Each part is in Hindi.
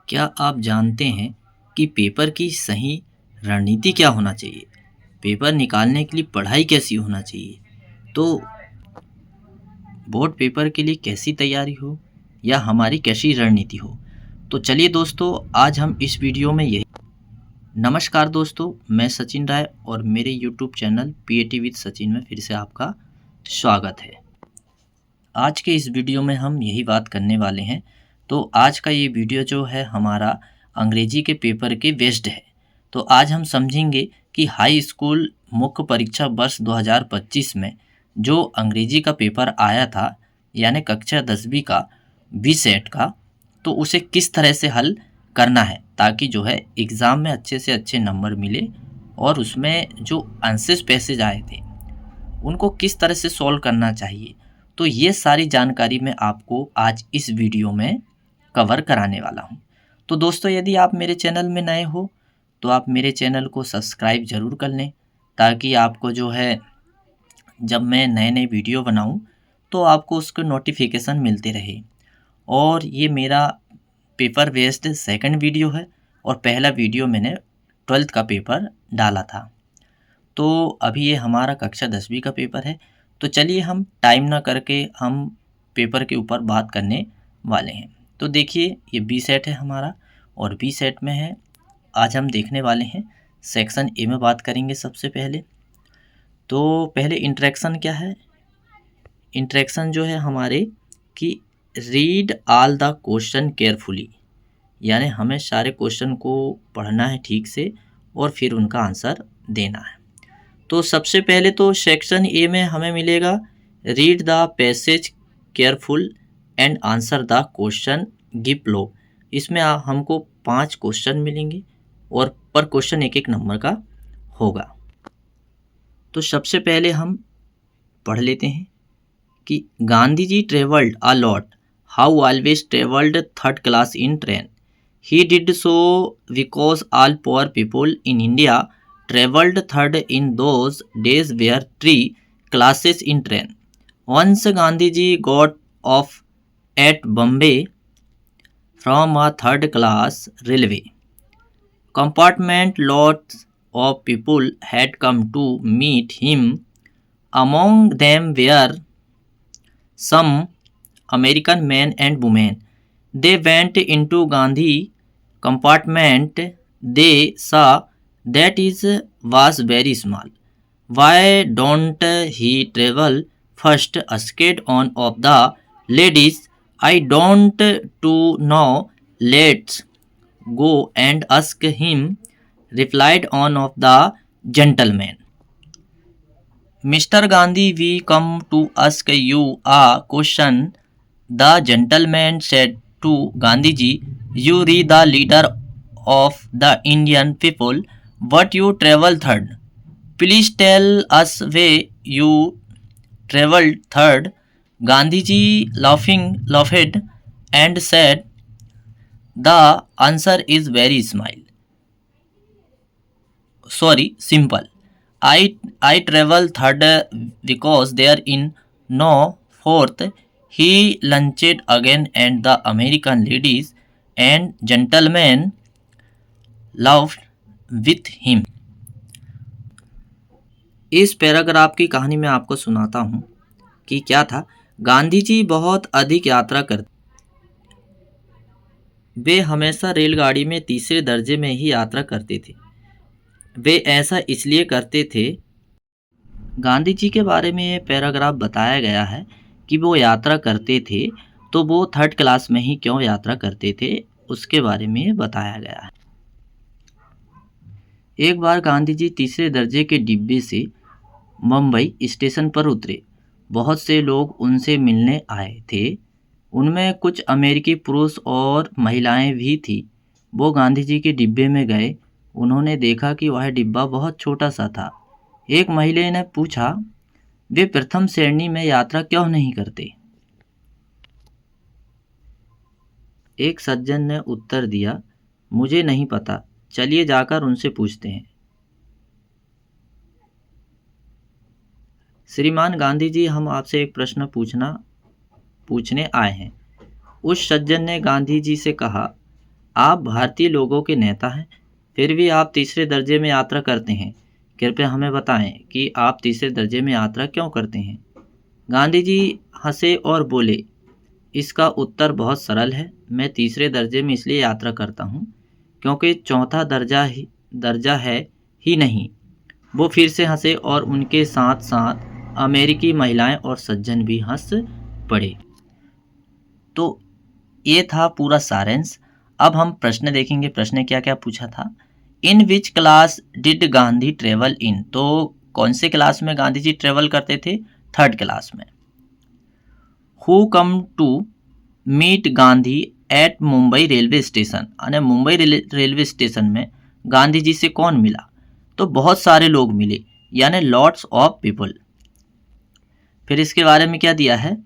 क्या आप जानते हैं कि पेपर की सही रणनीति क्या होना चाहिए? पेपर निकालने के लिए पढ़ाई कैसी होना चाहिए? तो बोर्ड पेपर के लिए कैसी तैयारी हो या हमारी कैसी रणनीति हो? तो चलिए दोस्तों, आज हम इस वीडियो में यही। नमस्कार दोस्तों, मैं सचिन राय और मेरे YouTube channel PAT with Sachin में फिर से आपका स्वागत है। आज के इस वीडियो में हम यही बात करने वाले हैं। तो आज का ये वीडियो जो है हमारा अंग्रेजी के पेपर के बेस्ड है। तो आज हम समझेंगे कि हाई स्कूल मुख्य परीक्षा वर्ष 2025 में जो अंग्रेजी का पेपर आया था, यानी कक्षा 10वीं का बी सेट का, तो उसे किस तरह से हल करना है ताकि जो है एग्ज़ाम में अच्छे से अच्छे नंबर मिले, और उसमें जो आंसर्स पैसेज आए थे उनको किस तरह से सॉल्व करना चाहिए। तो ये सारी जानकारी मैं आपको आज इस वीडियो में कवर कराने वाला हूँ। तो दोस्तों, यदि आप मेरे चैनल में नए हो तो आप मेरे चैनल को सब्सक्राइब ज़रूर कर लें, ताकि आपको जो है जब मैं नए नए वीडियो बनाऊँ तो आपको उसके नोटिफिकेशन मिलते रहे। और ये मेरा पेपर बेस्ड सेकंड वीडियो है और पहला वीडियो मैंने 12th का पेपर डाला था। तो अभी ये हमारा कक्षा 10वीं का पेपर है। तो चलिए हम टाइम ना करके हम पेपर के ऊपर बात करने वाले हैं। तो देखिए, ये बी सेट है हमारा और बी सेट में है, आज हम देखने वाले हैं सेक्शन ए में बात करेंगे सबसे पहले। तो पहले इंट्रैक्शन क्या है? इंट्रैक्शन जो है हमारे कि read all the question carefully, यानी हमें सारे क्वेश्चन को पढ़ना है ठीक से और फिर उनका आंसर देना है। तो सबसे पहले तो सेक्शन ए में हमें मिलेगा read the passage careful and answer the question give लो। इसमें हमको 5 क्वेश्चन मिलेंगे और पर क्वेश्चन एक एक नंबर का होगा। तो सबसे पहले हम पढ़ लेते हैं कि Gandhi ji travelled a lot, how always travelled third class in train. He did so because all poor people in India travelled third in those days were 3 classes in train. Once Gandhiji got off at Bombay from a third class railway compartment. Lots of people had come to meet him. Among them were some American men and women. They went into Gandhi compartment. They saw that it was very small. Why don't he travel first? Asked one of the ladies. I don't to know. Let's go and ask him, replied one of the gentlemen. Mr. Gandhi, we come to ask you a question, the gentleman said to Gandhiji. You are the leader of the Indian people, but you travel third. Please tell us where you traveled third. Gandhiji laughed and said, the answer is very simple. I travel third because there in no fourth. He lunched again and the American ladies and gentlemen laughed with him. इस पैराग्राफ की कहानी मैं आपको सुनाता हूँ कि क्या था। गांधी जी बहुत अधिक यात्रा करते, वे हमेशा रेलगाड़ी में तीसरे दर्जे में ही यात्रा करते थे। वे ऐसा इसलिए करते थे, गांधी जी के बारे में ये पैराग्राफ बताया गया है कि वो यात्रा करते थे, तो वो थर्ड क्लास में ही क्यों यात्रा करते थे उसके बारे में बताया गया है। एक बार गांधी जी तीसरे दर्जे के डिब्बे से मुंबई स्टेशन पर उतरे। बहुत से लोग उनसे मिलने आए थे, उनमें कुछ अमेरिकी पुरुष और महिलाएं भी थी। वो गांधी जी के डिब्बे में गए। उन्होंने देखा कि वह डिब्बा बहुत छोटा सा था। एक महिला ने पूछा, वे प्रथम श्रेणी में यात्रा क्यों नहीं करते? एक सज्जन ने उत्तर दिया, मुझे नहीं पता, चलिए जाकर उनसे पूछते हैं। श्रीमान गांधी जी, हम आपसे एक प्रश्न पूछने आए हैं। उस सज्जन ने गांधी जी से कहा, आप भारतीय लोगों के नेता हैं, फिर भी आप तीसरे दर्जे में यात्रा करते हैं। कृपया हमें बताएं कि आप तीसरे दर्जे में यात्रा क्यों करते हैं। गांधी जी हंसे और बोले, इसका उत्तर बहुत सरल है। मैं तीसरे दर्जे में इसलिए यात्रा करता हूँ क्योंकि चौथा दर्जा है ही नहीं। वो फिर से हंसे और उनके साथ साथ अमेरिकी महिलाएं और सज्जन भी हंस पड़े। तो ये था पूरा सारांश। अब हम प्रश्न देखेंगे, प्रश्न ने क्या क्या पूछा था। In which class did Gandhi travel in, तो कौन से क्लास में गांधी जी ट्रेवल करते थे? थर्ड क्लास में। Who come to meet Gandhi at Mumbai railway station, यानी मुंबई रेलवे स्टेशन में गांधी जी से कौन मिला? तो बहुत सारे लोग मिले, यानी लॉट्स ऑफ पीपल। फिर इसके बारे में क्या दिया है,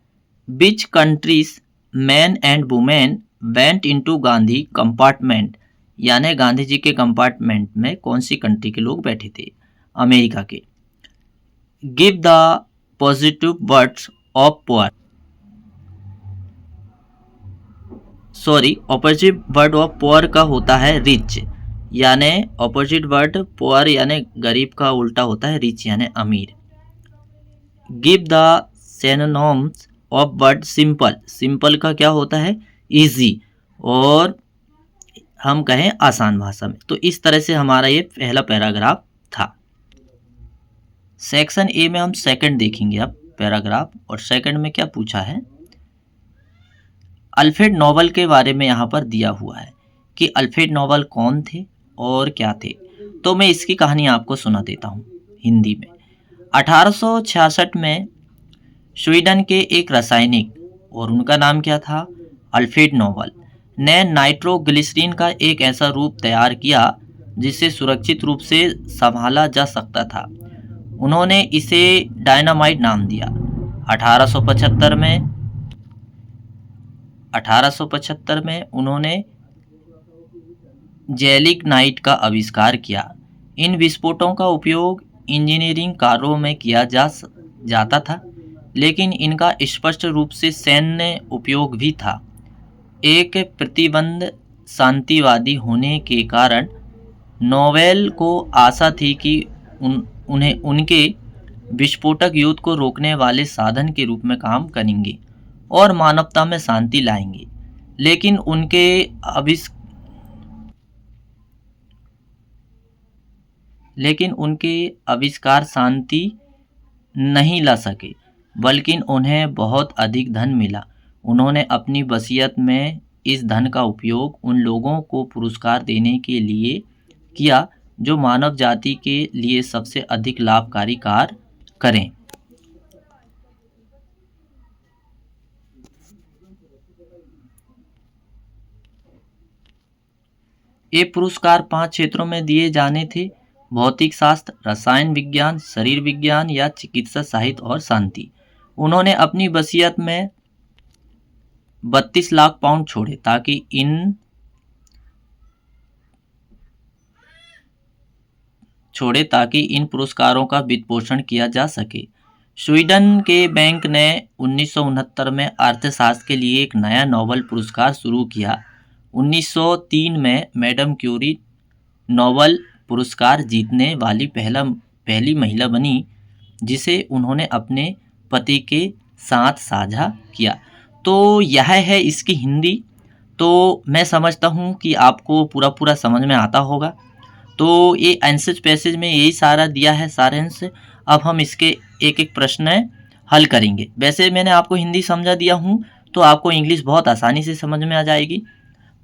which countries man and women went into Gandhi compartment, यानी गांधी जी के कंपार्टमेंट में कौन सी कंट्री के लोग बैठे थे? अमेरिका के। Give the positive words of poor, sorry opposite word of poor का होता है रिच, यानी ऑपोजिट वर्ड पुअर यानी गरीब का उल्टा होता है रिच यानी अमीर। Give the synonyms of word simple, simple का क्या होता है? इजी, और हम कहें आसान भाषा में। तो इस तरह से हमारा ये पहला पैराग्राफ था। सेक्शन ए में हम सेकंड देखेंगे अब पैराग्राफ, और सेकंड में क्या पूछा है, अल्फ्रेड नोबेल के बारे में यहाँ पर दिया हुआ है कि अल्फ्रेड नोबेल कौन थे और क्या थे। तो मैं इसकी कहानी आपको सुना देता हूँ हिंदी में। 1866 में स्वीडन के एक रासायनिक, और उनका नाम क्या था? अल्फ्रेड नोबेल, ने नाइट्रोग्लिसरीन का एक ऐसा रूप तैयार किया जिसे सुरक्षित रूप से संभाला जा सकता था। उन्होंने इसे डायनामाइट नाम दिया। 1875 में उन्होंने जेलिग्नाइट का आविष्कार किया। इन विस्फोटों का उपयोग इंजीनियरिंग कार्यों में किया जाता था, लेकिन इनका स्पष्ट रूप से सैन्य उपयोग भी था। एक प्रतिबंध शांतिवादी होने के कारण नोबेल को आशा थी कि उन्हें उनके विस्फोटक युद्ध को रोकने वाले साधन के रूप में काम करेंगे और मानवता में शांति लाएंगे। लेकिन उनके आविष्कार शांति नहीं ला सके, बल्कि उन्हें बहुत अधिक धन मिला। उन्होंने अपनी वसीयत में इस धन का उपयोग उन लोगों को पुरस्कार देने के लिए किया जो मानव जाति के लिए सबसे अधिक लाभकारी कार्य करें। ये पुरस्कार 5 क्षेत्रों में दिए जाने थे: भौतिक शास्त्र, रसायन विज्ञान, शरीर विज्ञान या चिकित्सा, साहित्य और शांति। उन्होंने अपनी वसीयत में 32 लाख पाउंड छोड़े ताकि इन पुरस्कारों का वित्त पोषण किया जा सके। स्वीडन के बैंक ने 1969 में अर्थशास्त्र के लिए एक नया नोबेल पुरस्कार शुरू किया। 1903 में मैडम क्यूरी नोबेल पुरस्कार जीतने वाली पहली महिला बनी, जिसे उन्होंने अपने पति के साथ साझा किया। तो यह है इसकी हिंदी। तो मैं समझता हूँ कि आपको पूरा समझ में आता होगा। तो ये आंसर पैसेज में यही सारा दिया है, सारांश। अब हम इसके एक एक प्रश्न हल करेंगे। वैसे मैंने आपको हिंदी समझा दिया हूँ, तो आपको इंग्लिश बहुत आसानी से समझ में आ जाएगी।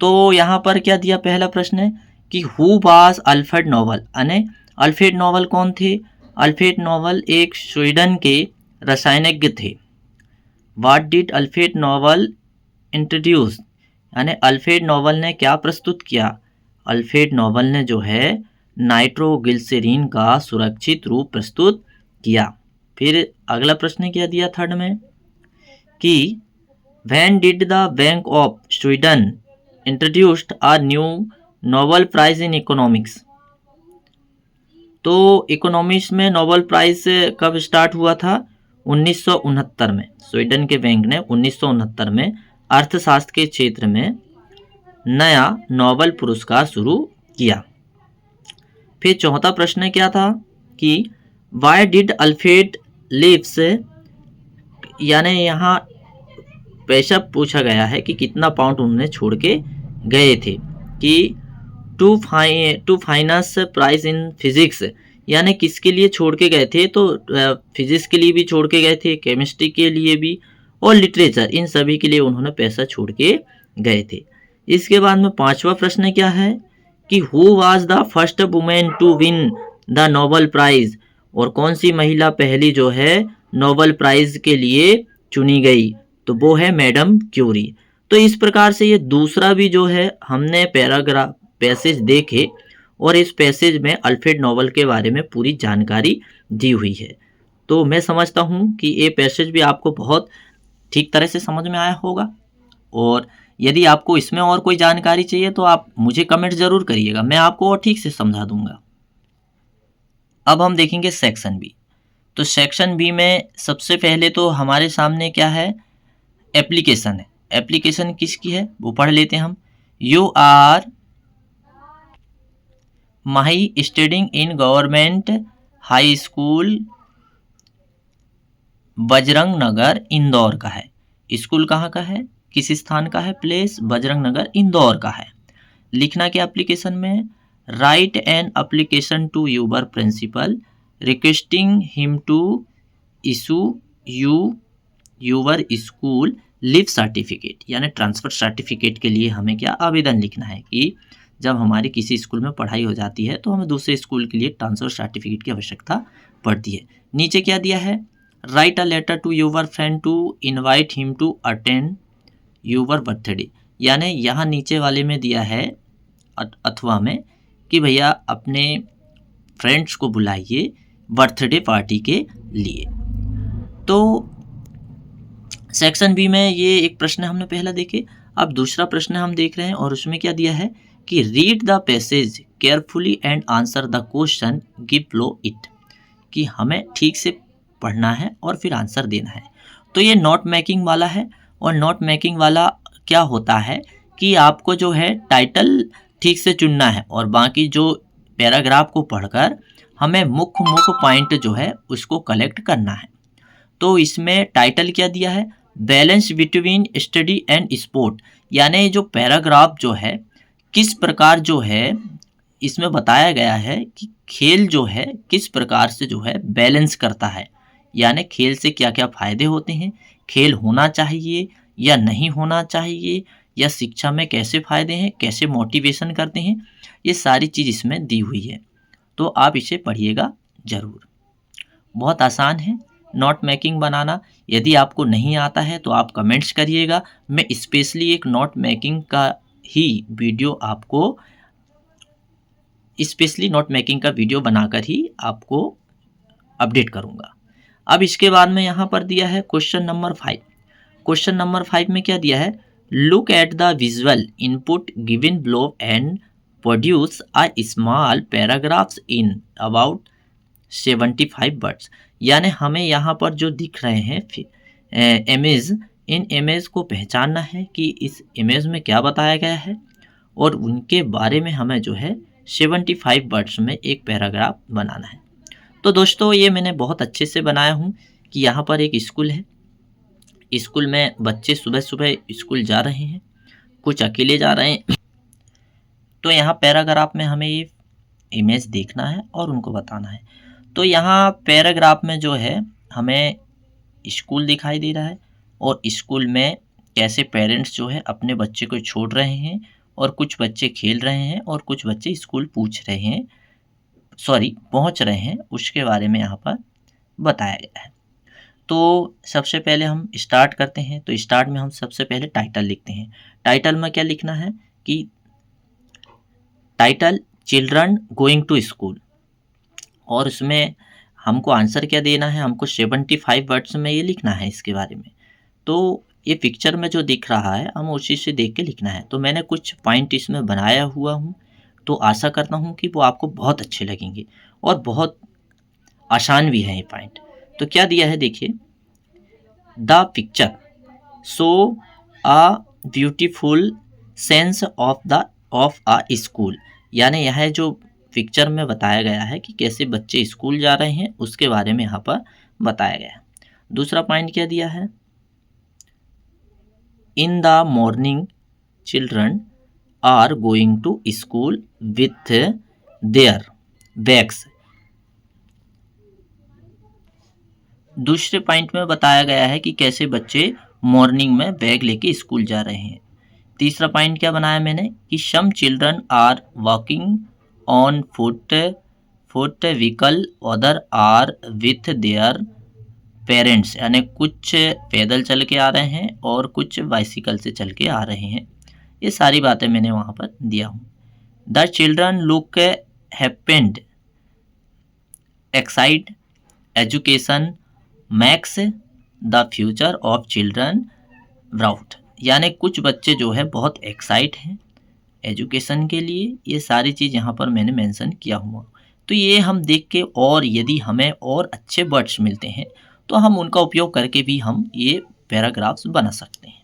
तो यहाँ पर क्या दिया, पहला प्रश्न है कि हु वाज अल्फ्रेड नोबेल, यानी अल्फ्रेड नोबेल कौन थे? अल्फ्रेड नोबेल एक स्वीडन के रसायनज्ञ थे। What did Alfred Nobel introduce, यानी अल्फ्रेड नोबेल ने क्या प्रस्तुत किया? अल्फ्रेड नोबेल ने जो है नाइट्रोग्लिसरीन का सुरक्षित रूप प्रस्तुत किया। फिर अगला प्रश्न क्या दिया थर्ड में कि when did the bank of Sweden introduced a new Nobel prize in economics. तो इकोनॉमिक्स में नोबेल प्राइज कब स्टार्ट हुआ था? 1969 में। स्वीडन के बैंक ने 1969 में अर्थशास्त्र के क्षेत्र में नया नोबेल पुरस्कार शुरू किया। फिर चौथा प्रश्न क्या था कि वाई डिड अल्फ्रेड लिव्स, यानी यहाँ पैसा पूछा गया है कि कितना पाउंड उन्होंने छोड़ के गए थे, कि to finance prize in physics, यानी किसके लिए छोड़ के गए थे, तो फिजिक्स के लिए भी छोड़ के गए थे, केमिस्ट्री के लिए भी और लिटरेचर, इन सभी के लिए उन्होंने पैसा छोड़ के गए थे। इसके बाद में पांचवा प्रश्न क्या है कि who was the first women to win the Nobel prize, और कौन सी महिला पहली जो है नोबेल प्राइज के लिए चुनी गई, तो वो है मैडम क्यूरी। तो इस प्रकार से ये दूसरा भी जो है हमने पैराग्राफ पैसेज देखे और इस पैसेज में अल्फ्रेड नोबेल के बारे में पूरी जानकारी दी हुई है। तो मैं समझता हूँ कि ये पैसेज भी आपको बहुत ठीक तरह से समझ में आया होगा, और यदि आपको इसमें और कोई जानकारी चाहिए तो आप मुझे कमेंट ज़रूर करिएगा, मैं आपको और ठीक से समझा दूंगा। अब हम देखेंगे सेक्शन बी। तो सेक्शन बी में सबसे पहले तो हमारे सामने क्या है, एप्लीकेशन है। एप्लीकेशन किसकी है वो पढ़ लेते हैं हम। You are Mahi studying in government high school Bajrang Nagar Indore का है। स्कूल कहाँ का है, किस स्थान का है, प्लेस बजरंग नगर इंदौर का है। लिखना क्या एप्लीकेशन में, write an application to your principal requesting him to issue you your school leave certificate, यानी ट्रांसफ़र सर्टिफिकेट के लिए हमें क्या आवेदन लिखना है कि जब हमारी किसी स्कूल में पढ़ाई हो जाती है तो हमें दूसरे स्कूल के लिए ट्रांसफ़र सर्टिफिकेट की आवश्यकता पड़ती है। नीचे क्या दिया है, write a letter to your friend to invite him to attend your birthday, यानी यहाँ नीचे वाले में दिया है अथवा में कि भैया अपने फ्रेंड्स को बुलाइए बर्थडे पार्टी के लिए। तो सेक्शन बी में ये एक प्रश्न हमने पहला देखे। अब दूसरा प्रश्न हम देख रहे हैं और उसमें क्या दिया है कि read the passage carefully and answer the question give below it, कि हमें ठीक से पढ़ना है और फिर आंसर देना है। तो ये नोट मेकिंग वाला है, और नोट मेकिंग वाला क्या होता है कि आपको जो है टाइटल ठीक से चुनना है और बाकी जो पैराग्राफ को पढ़कर हमें मुख्य पॉइंट जो है उसको कलेक्ट करना है। तो इसमें टाइटल क्या दिया है, balance between study and sport, यानी जो पैराग्राफ जो है किस प्रकार जो है इसमें बताया गया है कि खेल जो है किस प्रकार से जो है बैलेंस करता है, यानी खेल से क्या क्या फ़ायदे होते हैं, खेल होना चाहिए या नहीं होना चाहिए, या शिक्षा में कैसे फ़ायदे हैं, कैसे मोटिवेशन करते हैं, ये सारी चीज़ इसमें दी हुई है। तो आप इसे पढ़िएगा ज़रूर, बहुत आसान है नोट मेकिंग बनाना। यदि आपको नहीं आता है तो आप कमेंट्स करिएगा, मैं स्पेशली एक नोट मेकिंग का ही वीडियो आपको बनाकर ही आपको अपडेट करूंगा। अब इसके बाद में यहाँ पर दिया है क्वेश्चन नंबर 5। क्वेश्चन नंबर 5 में क्या दिया है, look at the visual input given below and produce a small paragraphs in about 75 words, यानी हमें यहाँ पर जो दिख रहे हैं इमेज, इन इमेज को पहचानना है कि इस इमेज में क्या बताया गया है और उनके बारे में हमें जो है 75 वर्ड्स में एक पैराग्राफ बनाना है। तो दोस्तों ये मैंने बहुत अच्छे से बनाया हूँ कि यहाँ पर एक स्कूल है, स्कूल में बच्चे सुबह सुबह स्कूल जा रहे हैं, कुछ अकेले जा रहे हैं। तो यहाँ पैराग्राफ में हमें ये इमेज देखना है और उनको बताना है। तो यहाँ पैराग्राफ में जो है हमें स्कूल दिखाई दे रहा है और स्कूल में कैसे पेरेंट्स जो है अपने बच्चे को छोड़ रहे हैं और कुछ बच्चे खेल रहे हैं और कुछ बच्चे स्कूल पहुँच रहे हैं, उसके बारे में यहाँ पर बताया गया है। तो सबसे पहले हम स्टार्ट करते हैं। तो स्टार्ट में हम सबसे पहले टाइटल लिखते हैं। टाइटल में क्या लिखना है कि title children going to school, और उसमें हमको आंसर क्या देना है, हमको 75 वर्ड्स में ये लिखना है इसके बारे में। तो ये पिक्चर में जो दिख रहा है हमें उसी से देख के लिखना है। तो मैंने कुछ पॉइंट इसमें बनाया हुआ हूँ, तो आशा करता हूँ कि वो आपको बहुत अच्छे लगेंगे और बहुत आसान भी है ये पॉइंट। तो क्या दिया है देखिए, the picture show a beautiful sense of a school, यानी यह जो पिक्चर में बताया गया है कि कैसे बच्चे स्कूल जा रहे हैं उसके बारे में यहाँ पर बताया गया है। दूसरा पॉइंट क्या दिया है, in the morning children are going to school with their bags. दूसरे पॉइंट में बताया गया है कि कैसे बच्चे मॉर्निंग में बैग लेके स्कूल जा रहे हैं। तीसरा पॉइंट क्या बनाया मैंने कि some children are walking on foot vehicle, other are with their parents, यानी कुछ पैदल चल के आ रहे हैं और कुछ बाइसिकल से चल के आ रहे हैं। ये सारी बातें मैंने वहाँ पर दिया हूँ। The children look happened, excite, education makes the future of children bright, यानी कुछ बच्चे जो है बहुत एक्साइट हैं एजुकेशन के लिए। ये सारी चीज़ यहाँ पर मैंने मेंशन किया हुआ। तो ये हम देख के, और यदि हमें और अच्छे वर्ड्स मिलते हैं तो हम उनका उपयोग करके भी हम ये पैराग्राफ्स बना सकते हैं।